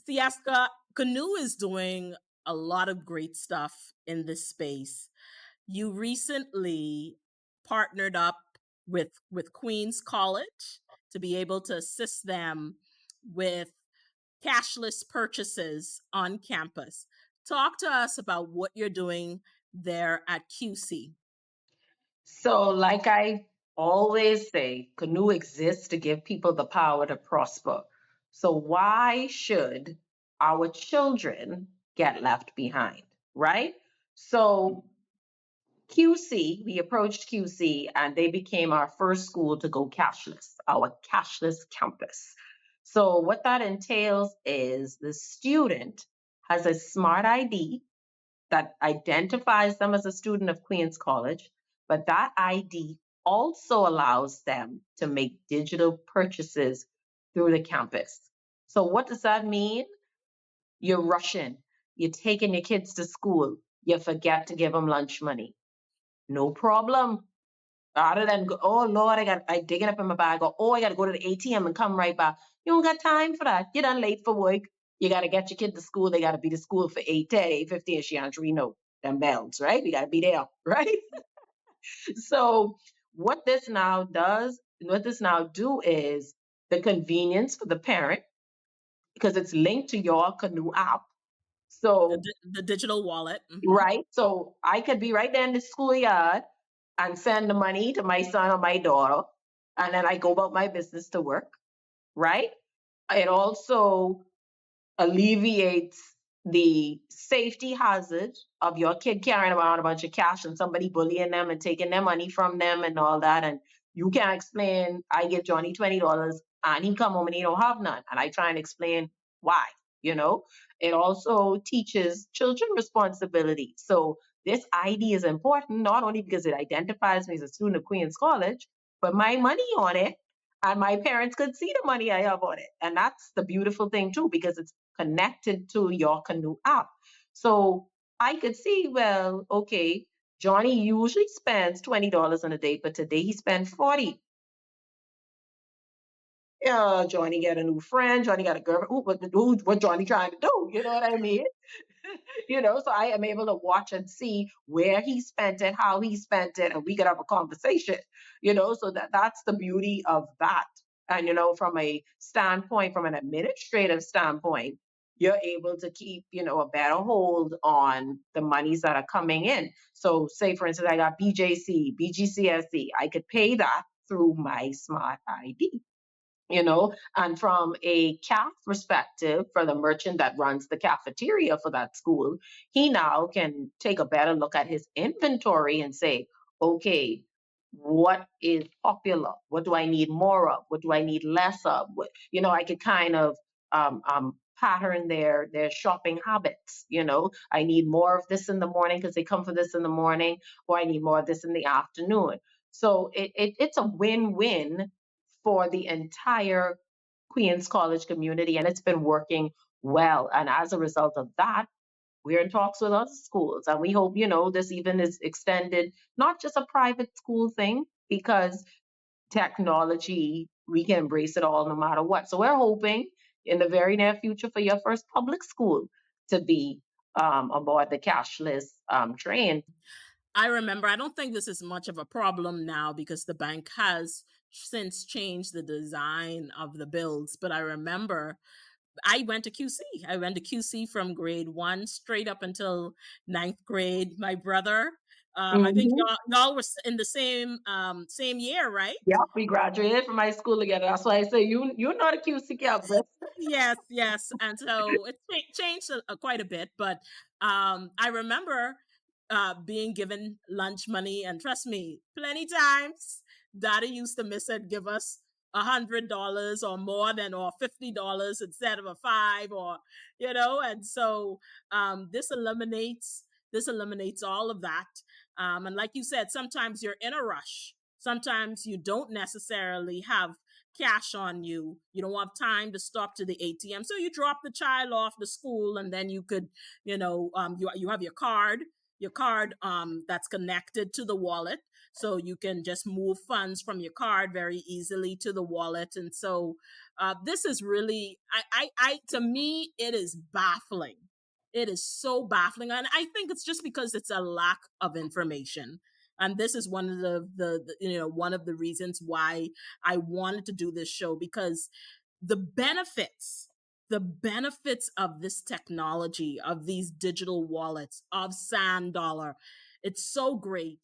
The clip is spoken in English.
Fiasca Canoe is doing a lot of great stuff in this space. You recently partnered up with Queens College to be able to assist them with cashless purchases on campus. Talk to us about what you're doing there at QC. So, like I always say, Canoe exists to give people the power to prosper. So, why should our children get left behind, right? So, QC, we approached QC and they became our first school to go cashless, our cashless campus. So, what that entails is the student has a smart ID that identifies them as a student of Queens College, but that ID also allows them to make digital purchases through the campus. So, what does that mean? You're rushing, you're taking your kids to school, you forget to give them lunch money. No problem. Rather than go, oh Lord, I dig it up in my bag, or oh, I gotta go to the ATM and come right back. You don't got time for that. You're done late for work. You gotta get your kid to school. They gotta be to school for 8:10, 8:15. She answer, know them bells, right? We gotta be there, right? So what this now do is the convenience for the parent because it's linked to your Canoe app. So The digital wallet. right, so I could be right there in the schoolyard and send the money to my son or my daughter, and then I go about my business to work, right? It also alleviates the safety hazard of your kid carrying around a bunch of cash and somebody bullying them and taking their money from them and all that. And you can't explain, I give Johnny $20 and he come home and he don't have none. And I try and explain why, you know. It also teaches children responsibility. So this ID is important, not only because it identifies me as a student of Queens College, but my money on it and my parents could see the money I have on it. And that's the beautiful thing too, because it's connected to your Canoe app. So I could see, well, okay, Johnny usually spends $20 on a date, but today he spent 40. Yeah, Johnny got a new friend. Johnny got a girlfriend. What Johnny trying to do? You know what I mean? So I am able to watch and see where he spent it, how he spent it, and we could have a conversation. So that's the beauty of that. And from a standpoint, from an administrative standpoint, you're able to keep, a better hold on the monies that are coming in. So say for instance, I got BJC, BGCSE, I could pay that through my smart ID. And from a CAF perspective, for the merchant that runs the cafeteria for that school, he now can take a better look at his inventory and say, okay, what is popular? What do I need more of? What do I need less of? I could kind of pattern their shopping habits. I need more of this in the morning because they come for this in the morning, or I need more of this in the afternoon. So it's a win-win for the entire Queens College community, and it's been working well. And as a result of that, we're in talks with other schools, and we hope this even is extended, not just a private school thing, because technology, we can embrace it all no matter what. So we're hoping in the very near future for your first public school to be aboard the cashless train. I remember, I don't think this is much of a problem now because the bank has since changed the design of the bills. But I remember I went to QC. I went to QC from grade one straight up until ninth grade. My brother, I think Mhm. y'all were in the same year, right? Yep, we graduated from high school together. That's why I say you're not a QC campus. Yes, yes. And so it changed quite a bit, but I remember being given lunch money, and trust me, plenty times Daddy used to miss it, give us $100 or more than, or $50 instead of a five, or and so this eliminates all of that. And like you said, sometimes you're in a rush. Sometimes you don't necessarily have cash on you. You don't have time to stop to the ATM. So you drop the child off to school, and then you could, you have your card that's connected to the wallet. So you can just move funds from your card very easily to the wallet. And so This is really, to me, it is baffling. It is so baffling, and I think it's just because it's a lack of information. And this is one of one of the reasons why I wanted to do this show, because the benefits the benefits of this technology, of these digital wallets, of sand dollar, it's so great.